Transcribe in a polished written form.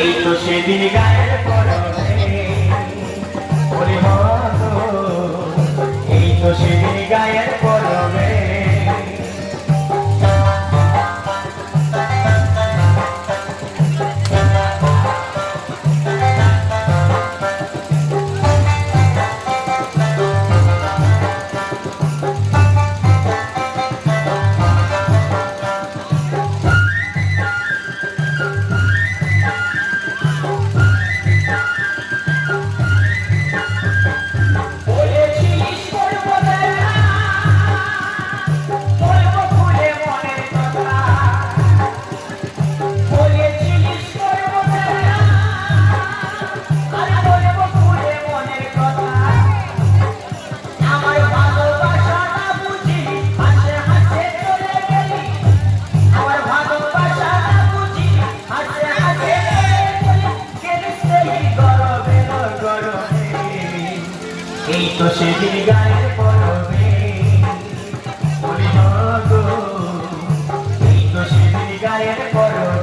এই তো সেদিন গায়ের পরবে ওরে মতো, এই তো সেদিন গায়ের পরবে। এই তো সেদিন গায়ের পরবে ওরে মতো, এই তো সেদিন গায়ের পরবে।